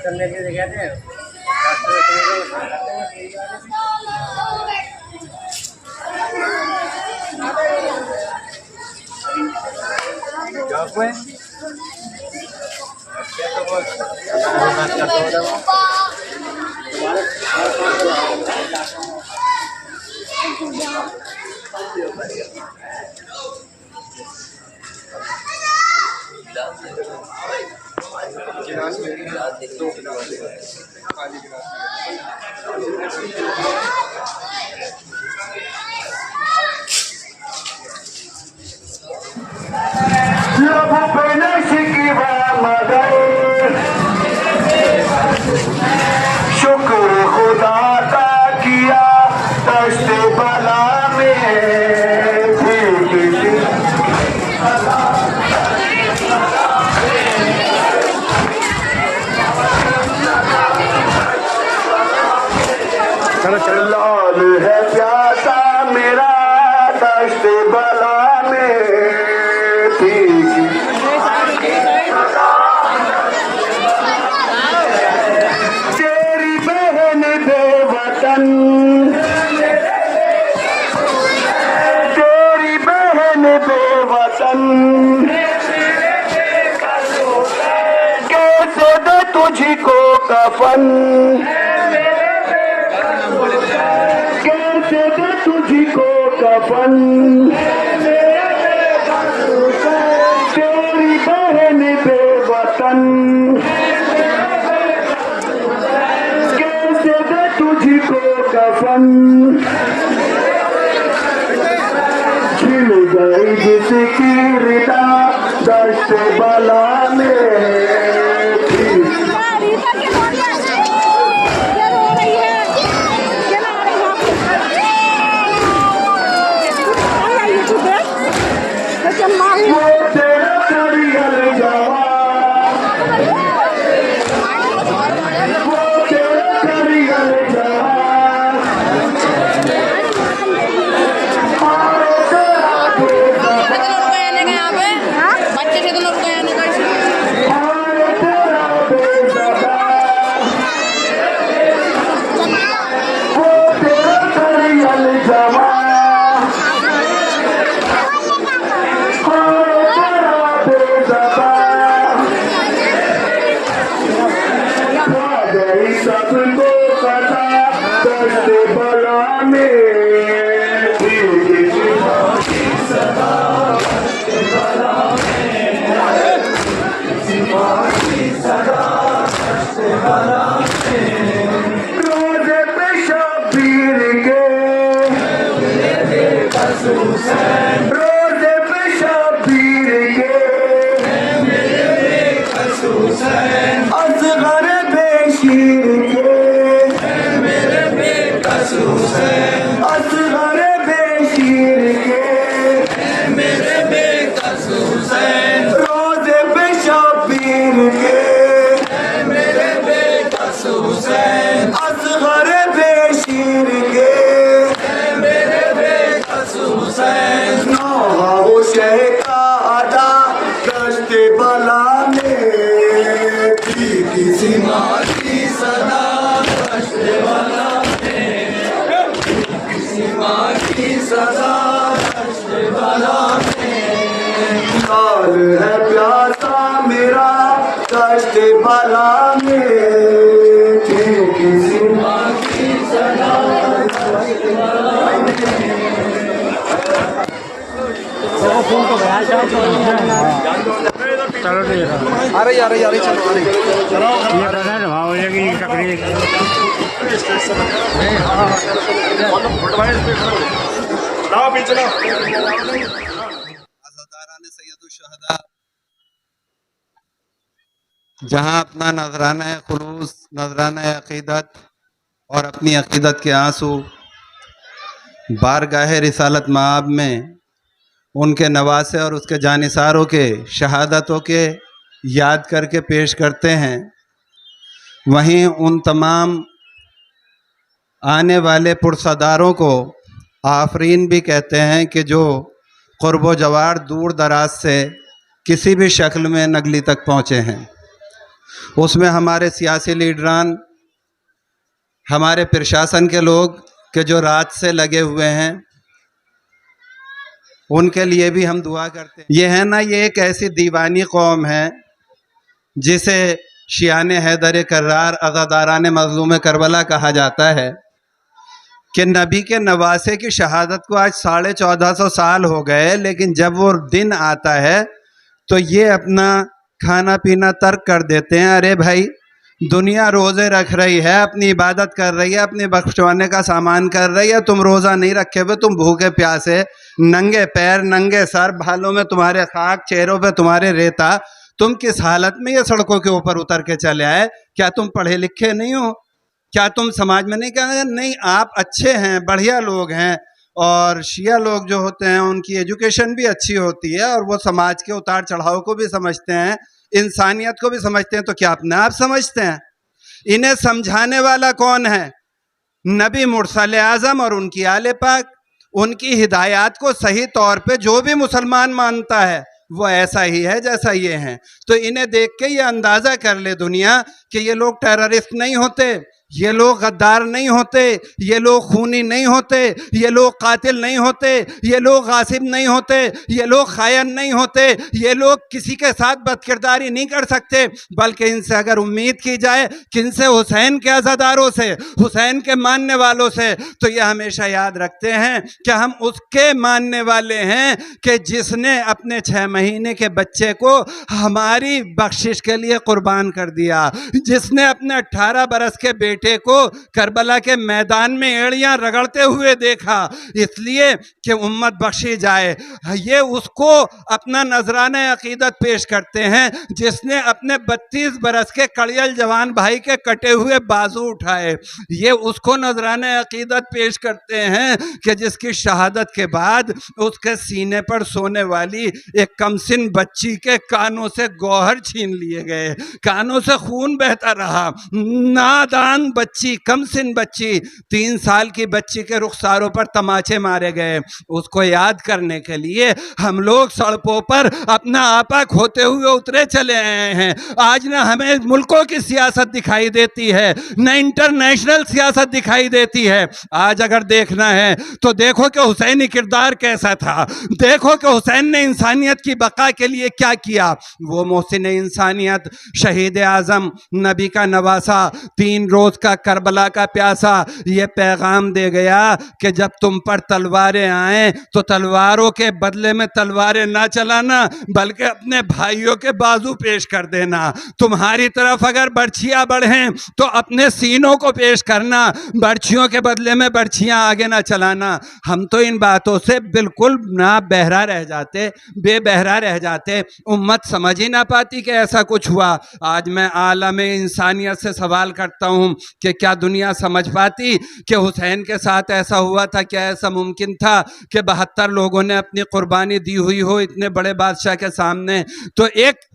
चलने के लिए कहते हैं शुक्र खुदा का किया दश्त बला में लाल है प्यासा मेरा दश्त बला में तेरी बहन बेवतन तेरी बहन बेवतन कैसे दे तुझको कफन कैसे दे तुझको कफन तेरी बहन बेवतन कैसे दे तुझको कफन छिल गई जिसकी रिदा दश्त बला में वो तेरा करियल जवान वो तेरा करियल जवान मारो तेरा बच्चे से तो लोग मारो तेरा बेज़बान वो तेरा करियल जवान सबको पता दश्त बला में रोजे पे शबीर के रोजे पे शबीर के असगर बेशीर के असगर बेशीर के रोजे पे शबीर के असगर बेशीर के नौ शह का अदा दश्त बला में थी किसी माँ की सदा दश्त बला में किसी माँ की सदा दश्त बला में लाल है प्यासा मेरा दश्त बला में थी किसी माँ की सदा दश्त बला में चलो ठीक है आ रही चलो आ रही ये कहना है भाव की तकरीर जहाँ अपना नजराना खुलूस, नजराना अकीदत और अपनी अकीदत के आंसू बारगाह रिसालत माब में उनके नवासे और उसके जानिसारों के शहादतों के याद करके पेश करते हैं, वहीं उन तमाम आने वाले पुरसदारों को आफरीन भी कहते हैं कि जो क़ुर्ब व जवार दूर दराज से किसी भी शक्ल में नगली तक पहुँचे हैं। उसमें हमारे सियासी लीडरान, हमारे प्रशासन के लोग के जो रात से लगे हुए हैं, उनके लिए भी हम दुआ करते हैं। ये है ना, ये एक ऐसी दीवानी कौम है जिसे शियाने हैदर कर्रार अज़ादारान मज़लूम करबला कहा जाता है कि नबी के नवासे की शहादत को आज 1450 साल हो गए, लेकिन जब वो दिन आता है तो ये अपना खाना पीना तर्क कर देते हैं। अरे भाई, दुनिया रोज़े रख रही है, अपनी इबादत कर रही है, अपने बख्शवाने का सामान कर रही है, तुम रोज़ा नहीं रखे हुए, तुम भूखे प्यासे, नंगे पैर, नंगे सर, बालों में तुम्हारे खाक, चेहरों पे तुम्हारे रेता, तुम किस हालत में ये सड़कों के ऊपर उतर के चले आए? क्या तुम पढ़े लिखे नहीं हो? क्या तुम समाज में नहीं कहा? नहीं, आप अच्छे हैं, बढ़िया लोग हैं। और शिया लोग जो होते हैं उनकी एजुकेशन भी अच्छी होती है और वो समाज के उतार चढ़ाव को भी समझते हैं, इंसानियत को भी समझते हैं। तो क्या अपने आप समझते हैं? इन्हें समझाने वाला कौन है? नबी मुरसल आज़म और उनकी आले पाक। उनकी हिदायत को सही तौर पे जो भी मुसलमान मानता है वो ऐसा ही है जैसा ये हैं। तो इन्हें देख के ये अंदाज़ा कर ले दुनिया कि ये लोग टेररिस्ट नहीं होते, ये लोग गद्दार नहीं होते, ये लोग खूनी नहीं होते, ये लोग कातिल नहीं होते, ये लोग गासिब नहीं होते, ये लोग खायन नहीं होते, ये लोग किसी के साथ बदकिरदारी नहीं कर सकते। बल्कि इनसे अगर उम्मीद की जाए, किनसे? हुसैन के अज़ादारों से, हुसैन के मानने वालों से। तो ये हमेशा याद रखते हैं कि हम उसके मानने वाले हैं कि जिसने अपने 6 महीने के बच्चे को हमारी बख्शिश के लिए कुर्बान कर दिया, जिसने अपने 18 बरस के बेटे को करबला के मैदान में एड़ियां रगड़ते हुए देखा इसलिए कि उम्मत बख्शी जाए। ये उसको अपना नजराने अकीदत पेश करते हैं जिसने अपने 32 बरस के कड़ियल जवान भाई के कटे हुए बाजू उठाए। ये उसको नजराने अकीदत पेश करते हैं कि जिसकी शहादत के बाद उसके सीने पर सोने वाली एक कमसिन बच्ची के कानों से गौहर छीन लिए गए, कानों से खून बहता रहा। नादान बच्ची, कमसिन बच्ची, 3 साल की बच्ची के रुखसारों पर तमाचे मारे गए। उसको याद करने के लिए हम लोग सड़कों पर अपना आपा खोते हुए उतरे चले आए हैं। आज ना हमें मुल्कों की सियासत दिखाई देती है, न इंटरनेशनल सियासत दिखाई देती है। आज अगर देखना है तो देखो कि हुसैनी किरदार कैसा था, देखो कि हुसैन ने इंसानियत की बका के लिए क्या किया। वो मोहसिन इंसानियत, शहीद आज़म, नबी का नवासा, 3 रोज का करबला का प्यासा, ये पैगाम दे गया कि जब तुम पर तलवारें आए तो तलवारों के बदले में तलवारें ना चलाना, बल्कि अपने भाइयों के बाजू पेश कर देना। तुम्हारी तरफ अगर बर्छियां बढ़ें तो अपने सीनों को पेश करना, बर्छियों के बदले में बर्छियां आगे ना चलाना। हम तो इन बातों से बिल्कुल ना बहरा रह जाते, बेबहरा रह जाते, उम्मत समझ ही ना पाती कि ऐसा कुछ हुआ। आज मैं आलम इंसानियत से सवाल करता हूं कि क्या दुनिया समझ पाती कि हुसैन के साथ ऐसा हुआ था? क्या ऐसा मुमकिन था कि 72 लोगों ने अपनी कुर्बानी दी हुई हो इतने बड़े बादशाह के सामने? तो एक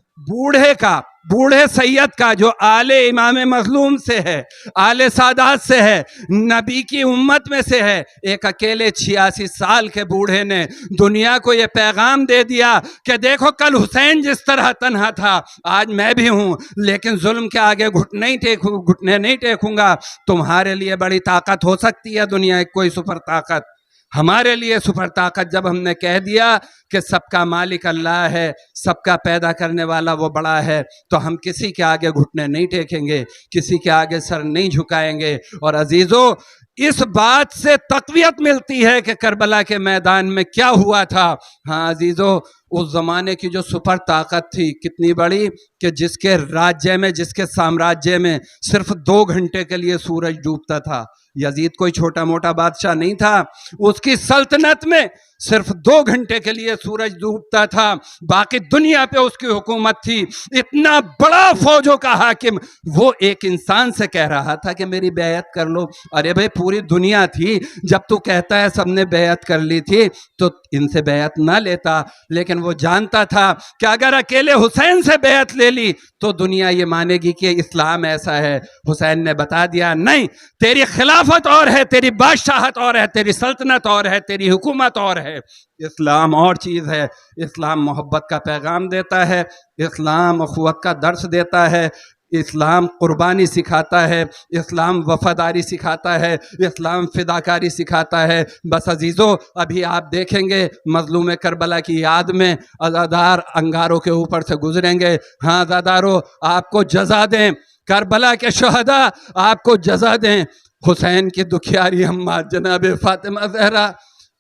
बूढ़े सैयद का जो आले इमाम मजलूम से है, आले सादात से है, नबी की उम्मत में से है, एक अकेले 86 साल के बूढ़े ने दुनिया को ये पैगाम दे दिया कि देखो कल हुसैन जिस तरह तन्हा था, आज मैं भी हूँ, लेकिन जुल्म के आगे घुटने नहीं टेकूंगा। तुम्हारे लिए बड़ी ताकत हो सकती है दुनिया की कोई सुपर ताकत, हमारे लिए सुपर ताकत जब हमने कह दिया कि सबका मालिक अल्लाह है, सबका पैदा करने वाला वो बड़ा है, तो हम किसी के आगे घुटने नहीं टेकेंगे, किसी के आगे सर नहीं झुकाएंगे। और अजीज़ों, इस बात से तक़वियत मिलती है कि करबला के मैदान में क्या हुआ था। हाँ अजीज़ों, उस ज़माने की जो सुपर ताकत थी कितनी बड़ी कि जिसके राज्य में, जिसके साम्राज्य में सिर्फ 2 घंटे के लिए सूरज डूबता था। यजीद कोई छोटा मोटा बादशाह नहीं था, उसकी सल्तनत में सिर्फ 2 घंटे के लिए सूरज डूबता था, बाकी दुनिया पे उसकी हुकूमत थी। इतना बड़ा फौजों का हाकिम वो एक इंसान से कह रहा था कि मेरी बैयत कर लो। अरे भाई, पूरी दुनिया थी, जब तू कहता है सबने बैयत कर ली थी तो इनसे बैयत ना लेता। लेकिन लेकिन वो जानता था कि अगर अकेले हुसैन से बैत ले ली तो दुनिया ये मानेगी कि इस्लाम ऐसा है। हुसैन ने बता दिया, नहीं, तेरी खिलाफत और है, तेरी बादशाहत और है, तेरी सल्तनत और है, तेरी हुकूमत और है, इस्लाम और चीज़ है। इस्लाम मोहब्बत का पैगाम देता है, इस्लाम अखुवत का दर्स देता है, इस्लाम कुर्बानी सिखाता है, इस्लाम वफादारी सिखाता है, इस्लाम फिदाकारी सिखाता है। बस अजीज़ों, अभी आप देखेंगे मजलूम करबला की याद में अज़ादार अंगारों के ऊपर से गुजरेंगे। हाँ अज़ादारों, आपको जज़ा दें, करबला के शहदा आपको जज़ा दें। हुसैन की दुखियारी अम्मा जनाब फातिमा ज़हरा,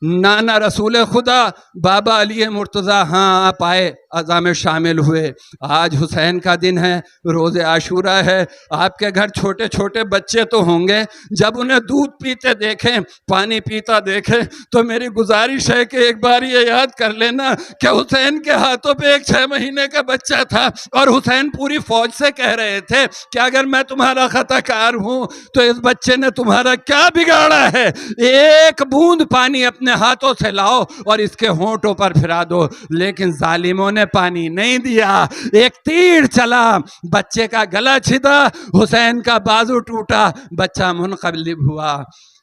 नाना रसूल खुदा बाबा अली मुर्तज़ा, हाँ आप आए, अज़ा में शामिल हुए। आज हुसैन का दिन है, रोज़े आशूरा है। आपके घर छोटे छोटे बच्चे तो होंगे, जब उन्हें दूध पीते देखें, पानी पीता देखें, तो मेरी गुजारिश है कि एक बार ये याद कर लेना कि हुसैन के हाथों पे एक 6 महीने का बच्चा था और हुसैन पूरी फौज से कह रहे थे कि अगर मैं तुम्हारा खताकार हूँ तो इस बच्चे ने तुम्हारा क्या बिगाड़ा है, एक बूंद पानी अपने हाथों से लाओ और इसके होंठों पर फिरा दो। लेकिन जालिमों ने पानी नहीं दिया, एक तीर चला, बच्चे का गला छिदा, हुसैन का बाजू टूटा, बच्चा मुनक़लिब हुआ।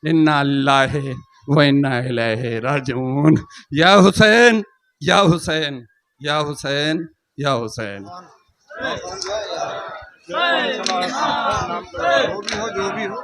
इन्ना लिल्लाहि व इन्ना इलैहि राजिऊन। या हुसैन, या हुसैन, या हुसैन, या हुसैन। जो भी हो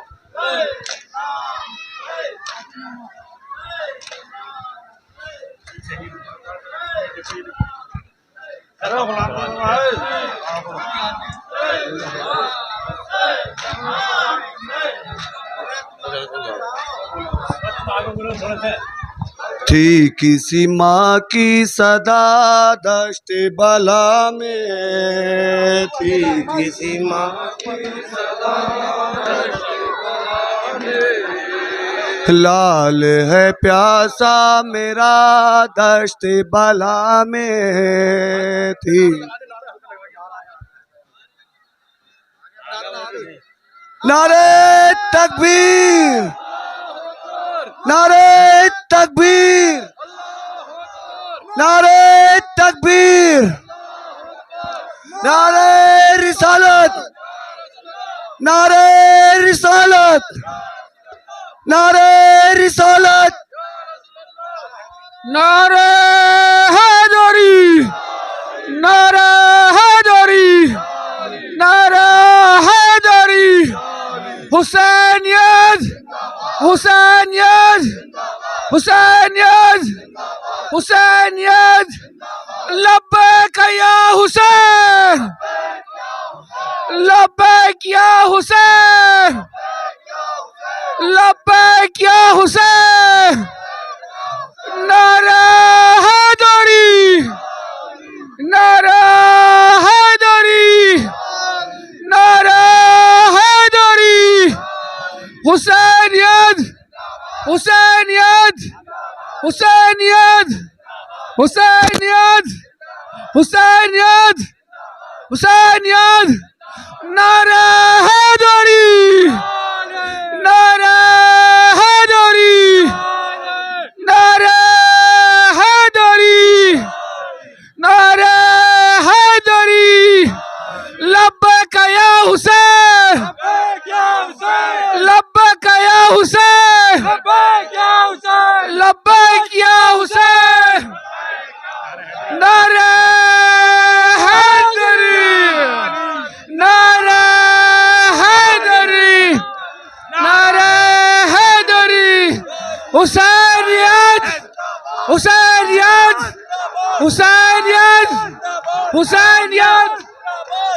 थी किसी माँ की सदा दश्त बला में, थी किसी माँ की सदा दश्त बला में, लाल है प्यासा मेरा दश्त बला में थी। नारे तकबीर, नारे तकबीर, नारे तकबीर, नारे रिसालत, नारे रिसालत, नारे रिसालत, नारे हैदरी, नारे हैदरी, नारे हैदरी। हुसैनियत, हुसैनियत, हुसैनियत, हुसैनियत। लब्बैक या हुसैन, लब्बैक या हुसैन, लब्बैक या हुसैन। नारा हैदरी, नारा हैदरी, नारा हैदरी। हुसैनियत, हुसैनियत, हुसैनियत, हुसैनियत, हुसैनियत, हुसैनियत। नारा हैदरी, नारा हैदरी, नारा हैदरी, नारा हैदरी। लब्बैक या हुसैन, लब्बैक या हुसैन, लब्बैक या हुसैन। नारा हैदरी, नारा हैदरी, नारा हैदरी। हुसैनियत, हुसैनियत, हुसैनियत, हुसैनियत,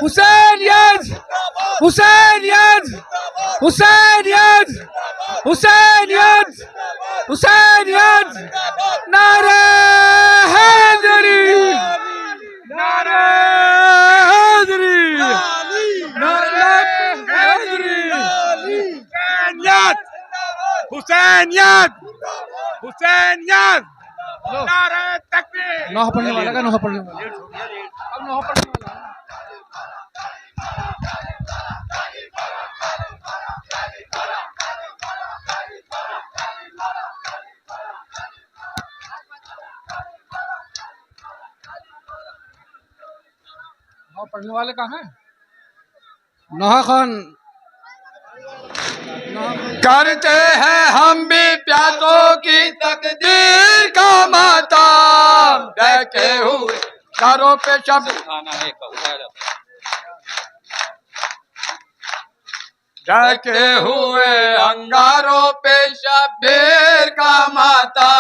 हुसैनियत, हुसैनियत, हुसैनियत, हुसैनियत, हुसैनियत। नारा हैदरी, नारा हैदरी, नारा हैदरी। हुसैनियत, हुसैनियत, नारा तकबीर। नौह पढ़ने वाला का, नौह पढ़ने वाला, अब नौह पढ़ने वाला। हाँ, पढ़ने वाले कहाँ हैं? नहा खान करते हैं हम भी प्यासों की तकदीर का माता, डके हुए चारों पे शब ढके हुए अंगारों पे शब्बीर का माता।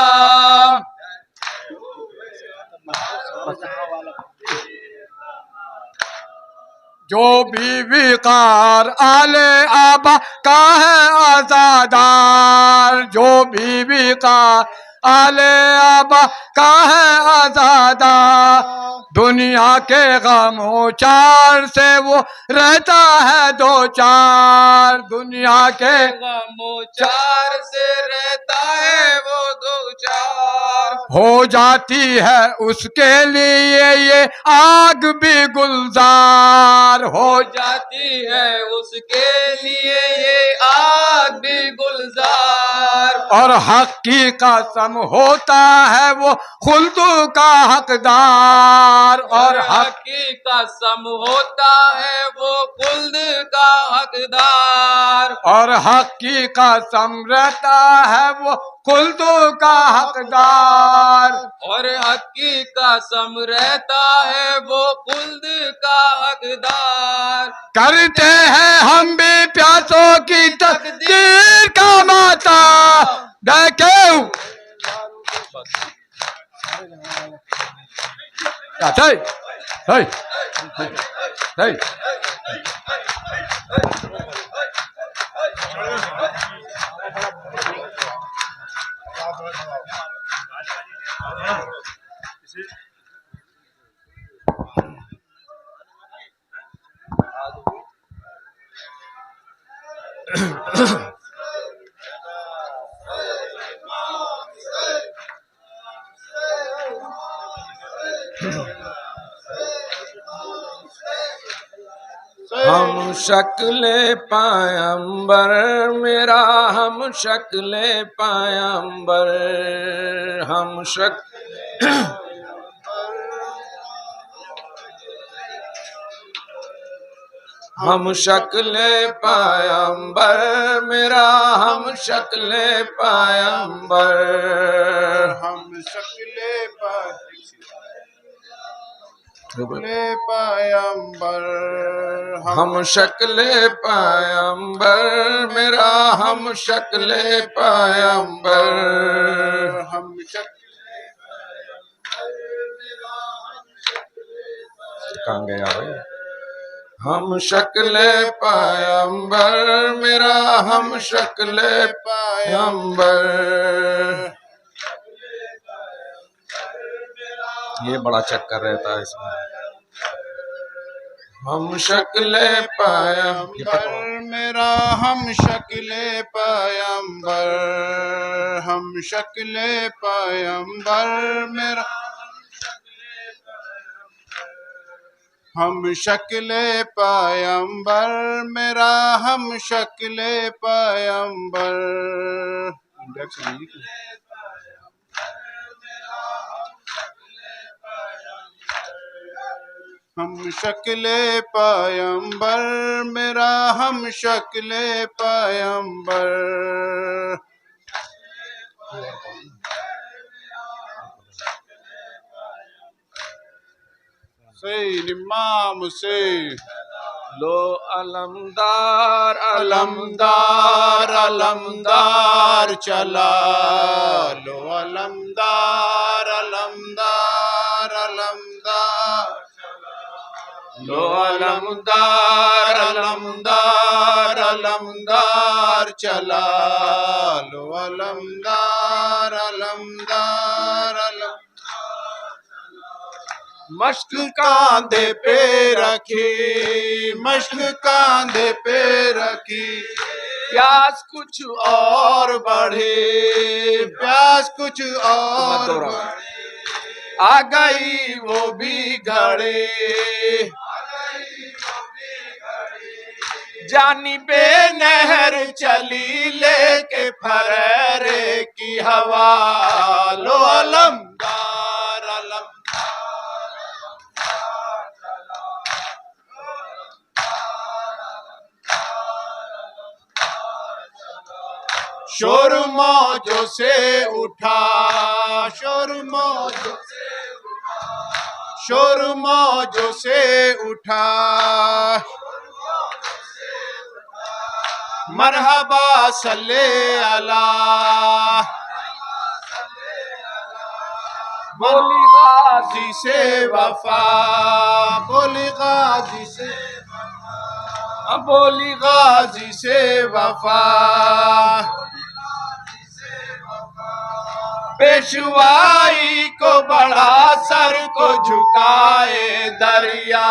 जो भी विकार आले आबा का है आजादार, जो भी विकार आले आबा का है आजादार, दुनिया के गमों चार से वो रहता है दो चार, दुनिया के गमों चार से रहता है वो दो चार। हो जाती है उसके लिए ये आग भी गुलजार, हो जाती है उसके लिए ये आग भी गुलजार। और हक की कसम होता है वो खुल्दू का हकदार, और हक की कसम होता है वो खुल्द का हकदार, और हक की कसम रहता है वो खुल्दू का हकदार, और हक की कसम रहता है वो खुल्द का हकदार। करते हैं हम भी प्यासों की तकदीर का माता, डके हम शक्ले पायंबर मेरा, हम शक्ले पायंबर, हम हम शक्ले पायंबर मेरा, हम शक्ले पायंबर, हम शक्ले पायंबर, हम शक्ले पायंबर मेरा, हम शक्ले पायंबर, हम कहाँ गया भाई? हम शक्ले पायंबर मेरा, हम शक्ले पायंबर। ये बड़ा चक्कर रहता है इसमें। हम शक्ले पायंबर मेरा, हम शक्ले पायंबर, हम शक्ले पायंबर मेरा, हम शक्ले पायंबर मेरा, हम शक्ले पायंबर। हम शक्ले पायंबर मेरा, हम शक्ले पायंबर। सैयद इमाम से लो अलमदार अलमदार अलमदार चला, लो अलमदार अलमदार अलमदार, लो अलमदार अलमदार अलमदार चला, लो अलमदार अलमदार अलमदार। मश्क कांधे पे रखी, मश्क कांधे पे रखी, प्यास कुछ और बढ़े, प्यास कुछ और बढ़े, आ गई वो भी घड़ी, जानी पे नहर चली लेके फरेरे की हवा, लो अलमदार अलमदार शोर मौजों से उठा, शोर मौजों से उठा, शोर मौजों से उठा, मरहबा सल्ले अला, बोली गाजी से वफा, बोली गाजी से वफा, बोली गाजी से वफा, पेशवाई को बढ़ा सर को झुकाए दरिया,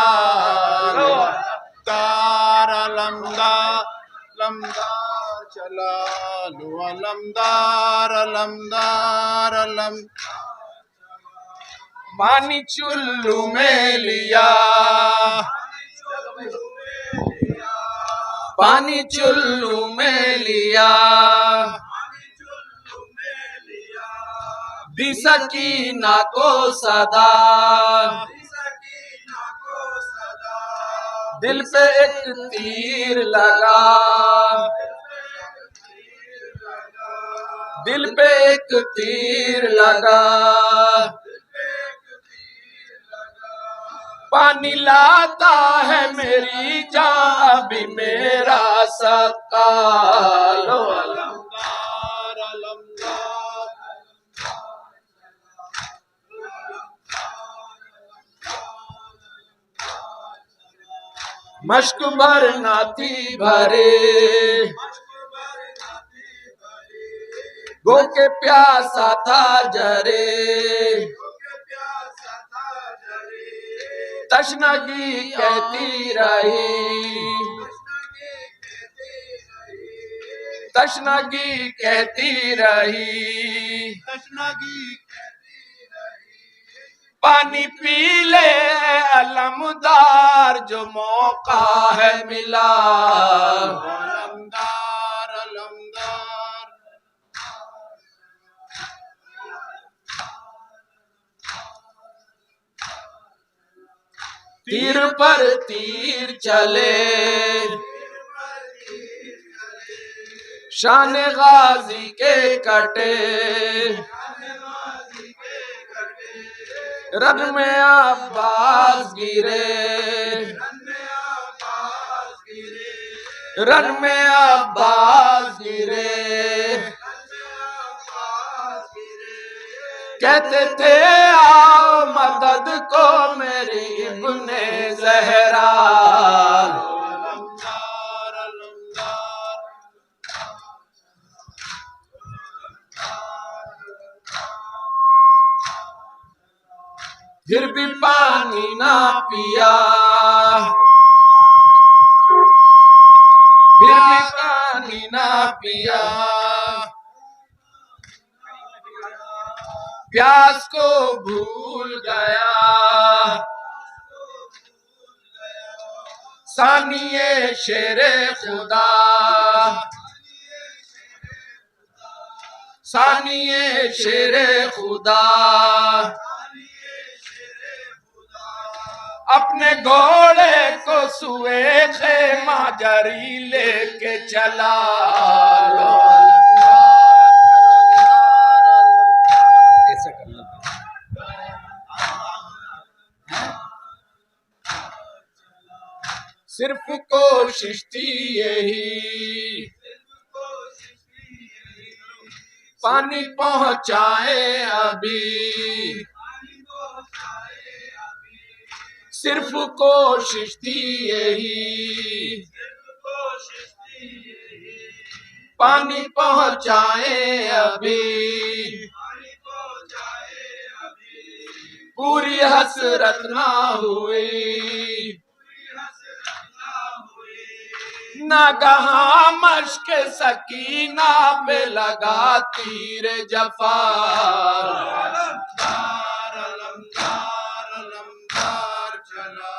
तार अलमदार अलमदार चला लो, अलमदार अलमदार अलम, पानी चुल्लू में लिया, पानी चुल्लू में लिया, दी सकीना को सदा, दिल पे एक तीर लगा, दिल पे एक तीर लगा, पानी लाता है मेरी जान भी मेरा सका, लो अलमदार अलमदार, मश्क भरना थी भरे, गो के प्यासा था जरे, तशनगी कहती रही, तशनगी कहती रही, तशनगी पानी पी ले अलमदार जो मौका है मिला, अलमदार अलमदार, तीर पर तीर चले, शान गाजी के कटे, रन में अब्बास गिरे, रन में अब्बास गिरे, कहते थे आओ मदद को मेरी इब्ने ज़हरा, अलमदार अलमदार, फिर भी पानी ना पिया, फिर भी पानी ना पिया, प्यास को भूल गया, सानिए शेरे खुदा, सानिए शेरे खुदा, अपने घोड़े को सुए खेमा जरी लेके चला, ऐसे करना सिर्फ कोशिश थी यही, पानी पहुंचाए अभी, सिर्फ कोशिश थी यही, पानी पहुंचाए अभी, पूरी हसरत ना हुई, नागहां मश्क सकीना पे लगा तीर जफा, अलमदार अलमदार अलमदार चला,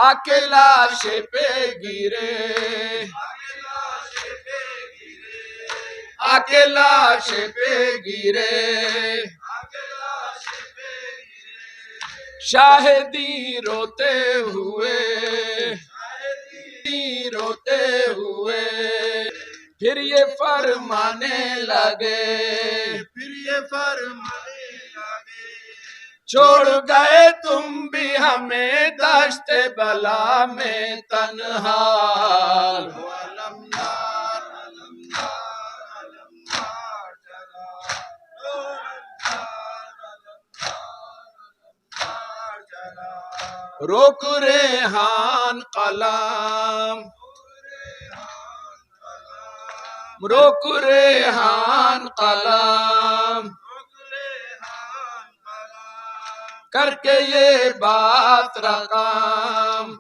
आके लाशे पे गिरे, आके लाशे पे गिरे, शाहिदी रोते हुए, रोते हुए फिर ये फरमाने लगे, फिर ये फरमाने लगे, छोड़ गए तुम भी हमें दश्ते बला में तन्हा। रोक रेहान कलाम, रोक रेहान कलाम, करके ये बात रकाम,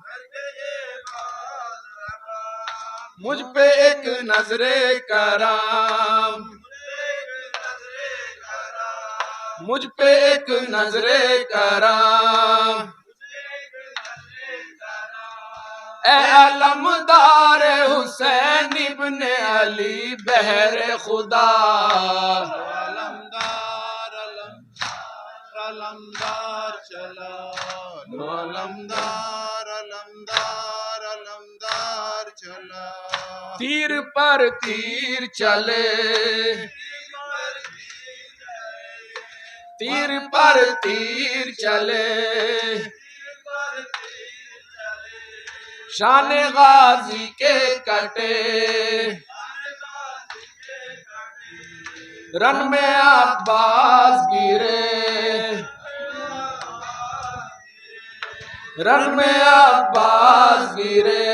मुझ पे एक नजरे कराम, मुझ पे एक नजरे कराम, ए अलमदार हुसैन इब्ने अली बहरे खुदा। अलमदार अलमदार अलमदार चला, अलमदार अलमदार अलमदार चला, तीर पर तीर चले, तीर पर तीर चले, शान गाजी के कटे, रन में अब्बास गिरे, रन में अब्बास गिरे,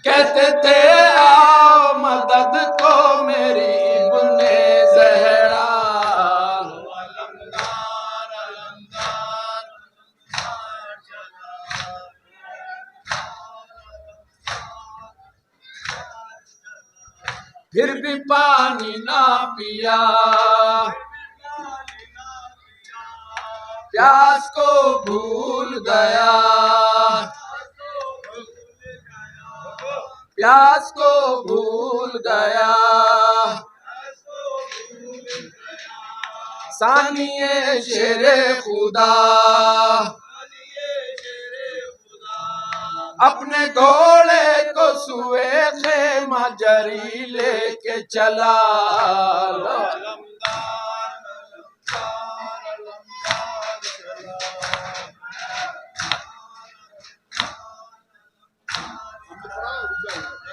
कहते थे आओ मदद को मेरी इब्ने ज़हरा। फिर भी पानी ना पिया, प्यास को भूल गया, प्यास को भूल गया, सानिए शेरे खुदा, अपने घोड़े को सुए खेमा जरी लेके चला।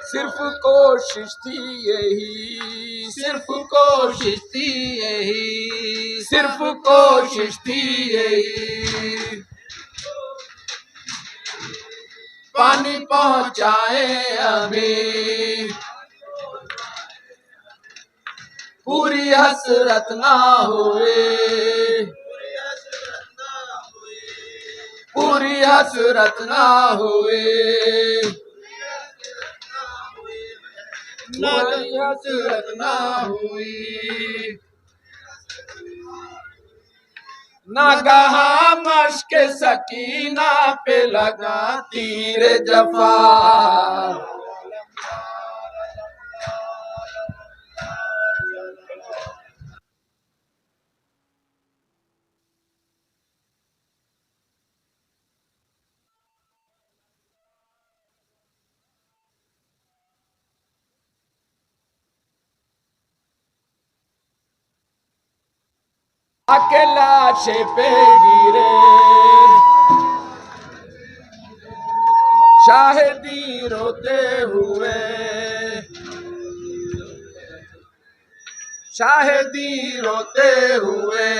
सिर्फ कोशिश थी यही, सिर्फ कोशिश थी यही, सिर्फ कोशिश थी यही, पानी पहुंचाए अभी, पूरी हसरत ना हुए, पूरी हसरत ना हुए, पूरी हसरत ना हुई। नागहा मश्क सकीना पे लगा तीर जफा, आके लाशे पे गिरे, शाहिदी रोते हुए, शाहिदी रोते हुए,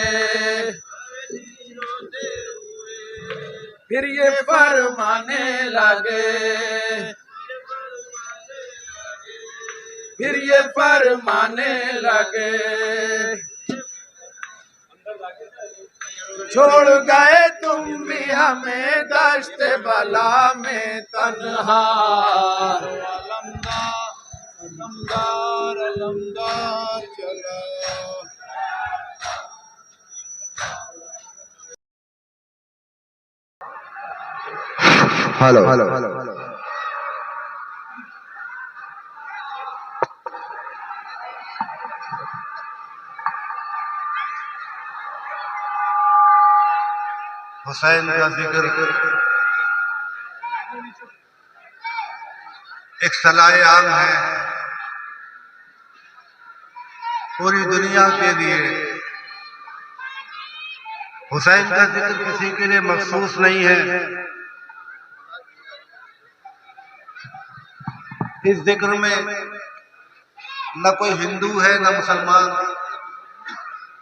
फिर ये फरमाने लगे, फिर ये फरमाने लगे, छोड़ गए तुम भी हमें दश्त बला में तन्हा। अलमदार अलमदार चला, हेलो हेलो हेलो हुसैन का जिक्र एक सलाए आम है पूरी दुनिया के लिए। हुसैन का जिक्र किसी के लिए मखसूस नहीं है। इस जिक्र में न कोई हिंदू है, न मुसलमान,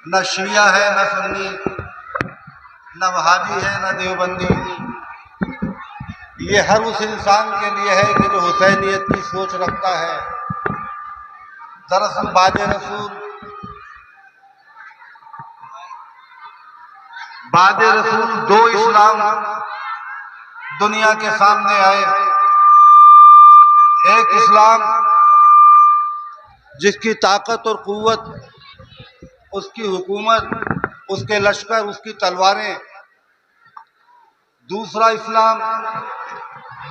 न शिया है, न सुन्नी, न वहाबी है, न देवबंदी। ये हर उस इंसान के लिए है कि जो हुसैनियत की सोच रखता है। दरअसल बाद रसूल दो इस्लाम दुनिया के सामने आए। एक इस्लाम जिसकी ताकत और कुव्वत, उसकी हुकूमत, उसके लश्कर, उसकी तलवारें। दूसरा इस्लाम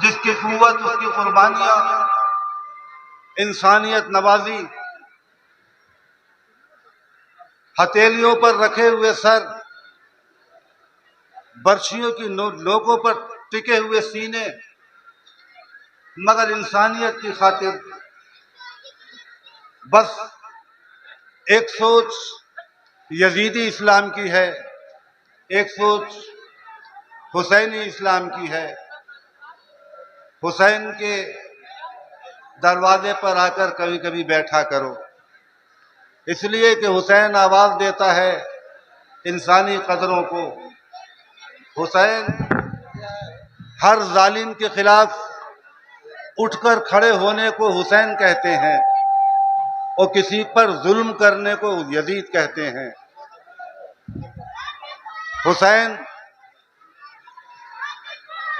जिसकी कुव्वत, उसकी कुर्बानियां, इंसानियत नवाजी, हथेलियों पर रखे हुए सर, बर्छियों की नोकों पर टिके हुए सीने, मगर इंसानियत की खातिर। बस एक सोच यजीदी इस्लाम की है, एक सोच हुसैनी इस्लाम की है। हुसैन के दरवाजे पर आकर कभी कभी बैठा करो, इसलिए कि हुसैन आवाज देता है इंसानी कदरों को। हुसैन हर जालिम के खिलाफ उठकर खड़े होने को हुसैन कहते हैं और किसी पर जुल्म करने को यजीद कहते हैं।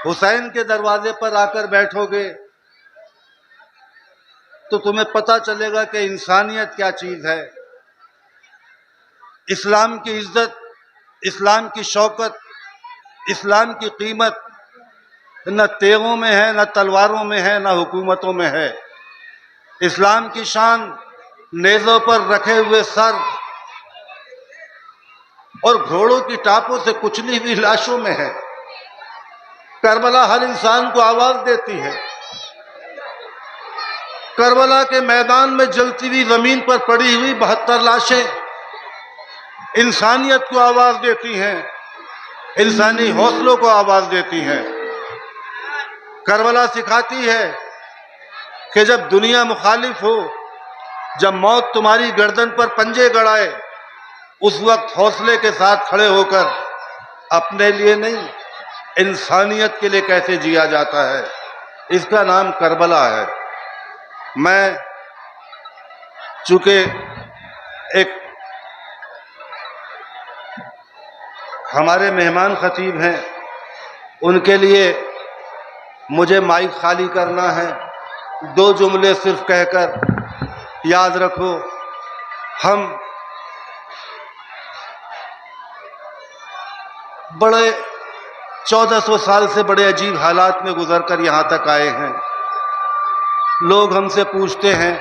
हुसैन के दरवाजे पर आकर बैठोगे तो तुम्हें पता चलेगा कि इंसानियत क्या चीज है। इस्लाम की इज्जत, इस्लाम की शौकत, इस्लाम की कीमत न तेगों में है, न तलवारों में है, न हुकूमतों में है। इस्लाम की शान नेज़ों पर रखे हुए सर और घोड़ों की टापों से कुचली हुई लाशों में है। करबला हर इंसान को आवाज देती है। करबला के मैदान में जलती हुई जमीन पर पड़ी हुई 72 लाशें इंसानियत को आवाज देती हैं, इंसानी हौसलों को आवाज देती हैं। करबला सिखाती है कि जब दुनिया मुखालिफ हो, जब मौत तुम्हारी गर्दन पर पंजे गड़ाए, उस वक्त हौसले के साथ खड़े होकर अपने लिए नहीं, इंसानियत के लिए कैसे जिया जाता है, इसका नाम करबला है। मैं चूंकि एक हमारे मेहमान खतीब हैं, उनके लिए मुझे माइक खाली करना है। 2 जुमले सिर्फ कहकर याद रखो, हम बड़े 1400 साल से बड़े अजीब हालात में गुजरकर यहाँ तक आए हैं। लोग हमसे पूछते हैं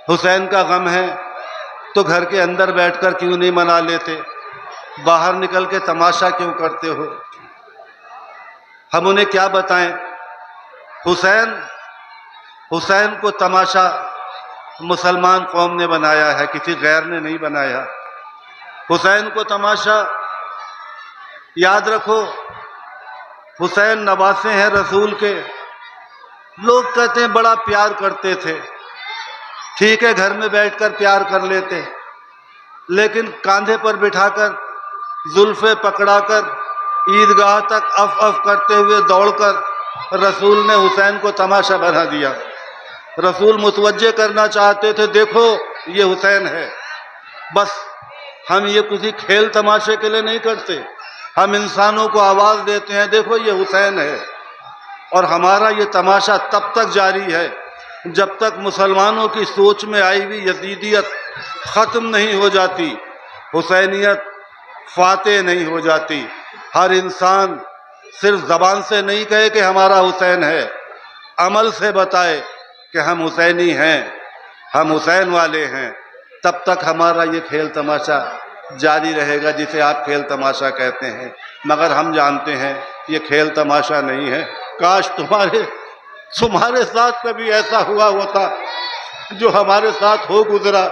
हुसैन का गम है तो घर के अंदर बैठकर क्यों नहीं मना लेते, बाहर निकल के तमाशा क्यों करते हो। हम उन्हें क्या बताएं। हुसैन को तमाशा मुसलमान कौम ने बनाया है, किसी गैर ने नहीं बनाया। हुसैन को तमाशा, याद रखो, हुसैन नवासे हैं रसूल के। लोग कहते हैं बड़ा प्यार करते थे, ठीक है, घर में बैठकर प्यार कर लेते, लेकिन कांधे पर बिठाकर, जुल्फे पकड़ाकर, ईदगाह तक अफ अफ करते हुए दौड़कर रसूल ने हुसैन को तमाशा बना दिया। रसूल मुतवज्जे करना चाहते थे, देखो ये हुसैन है। बस हम ये किसी खेल तमाशे के लिए नहीं करते, हम इंसानों को आवाज देते हैं, देखो ये हुसैन है। और हमारा ये तमाशा तब तक जारी है जब तक मुसलमानों की सोच में आई हुई यजीदियत ख़त्म नहीं हो जाती, हुसैनियत फातेह नहीं हो जाती। हर इंसान सिर्फ ज़बान से नहीं कहे कि हमारा हुसैन है, अमल से बताए कि हम हुसैनी हैं, हम हुसैन वाले हैं। तब तक हमारा ये खेल तमाशा जारी रहेगा जिसे आप खेल तमाशा कहते हैं। मगर हम जानते हैं ये खेल तमाशा नहीं है। काश तुम्हारे साथ कभी ऐसा हुआ होता जो हमारे साथ हो गुजरा।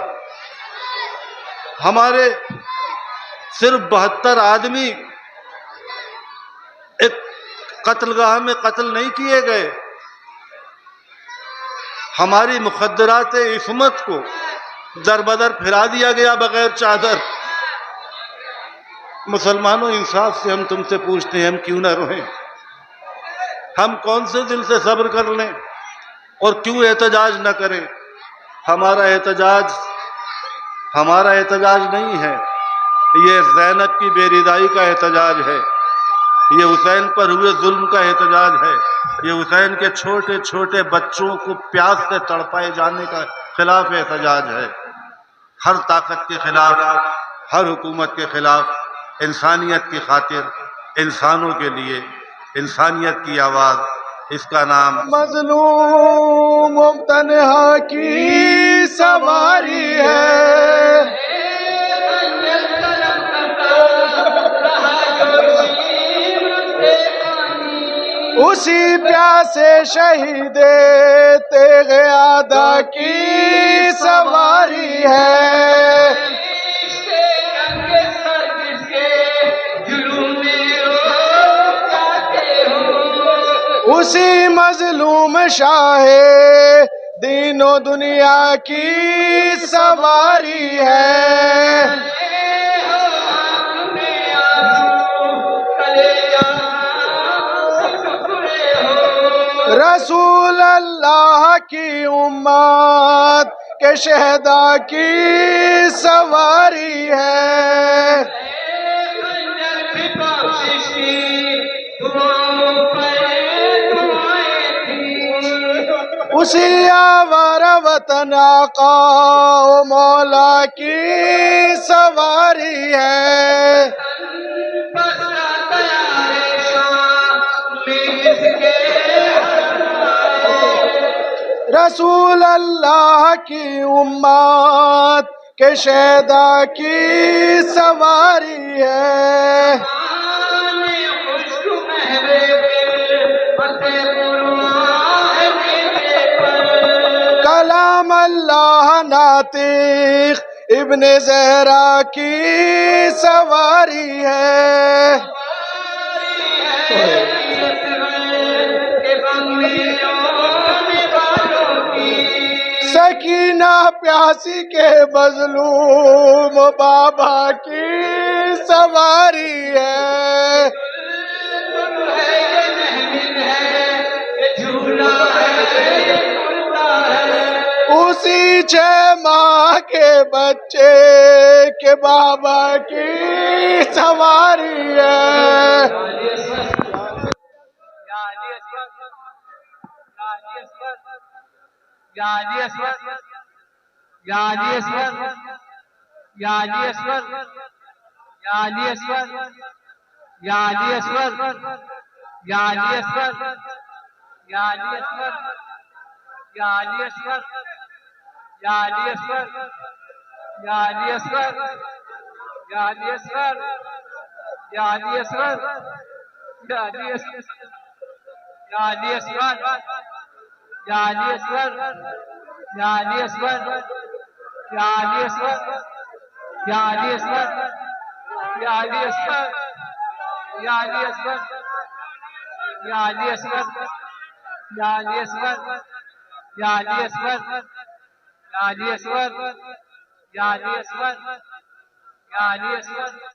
हमारे सिर्फ 72 आदमी एक कत्लगाह में कत्ल नहीं किए गए, हमारी मुखद्दरात इस्मत को दरबदर फिरा दिया गया बगैर चादर। मुसलमानों, इंसाफ से हम तुमसे पूछते हैं, हम क्यों ना रोएं? हम कौन से दिल से सब्र कर लें और क्यों एहतजाज न करें? हमारा एहतजाज नहीं है, ये ज़ैनब की बेरिदाई का एहतजाज है, ये हुसैन पर हुए जुल्म का एहतजाज है, ये हुसैन के छोटे छोटे बच्चों को प्यास से तड़पाए जाने का खिलाफ एहतजाज है। हर ताकत के खिलाफ, हर हुकूमत के खिलाफ, इंसानियत की खातिर, इंसानों के लिए, इंसानियत की आवाज़, इसका नाम मजलूम तन्हा की सवारी है, उसी प्यासे शहीदे तेगे आदा की सवारी है। उसी मजलूम शाहे दीनो दुनिया की सवारी है। रसूल अल्लाह की उम्मत के शहदा की सवारी है। उसी आवारा वतन आका ओ मौला की सवारी है। रसूल अल्लाह की उम्मत के शहदा की सवारी है। कलाम अल्लाह नातिक इब्ने ज़हरा की सवारी है। सकीना प्यासी के मजलूम बाबा की सवारी है। उसी 6 माह के बच्चे के बाबा की सवारी है।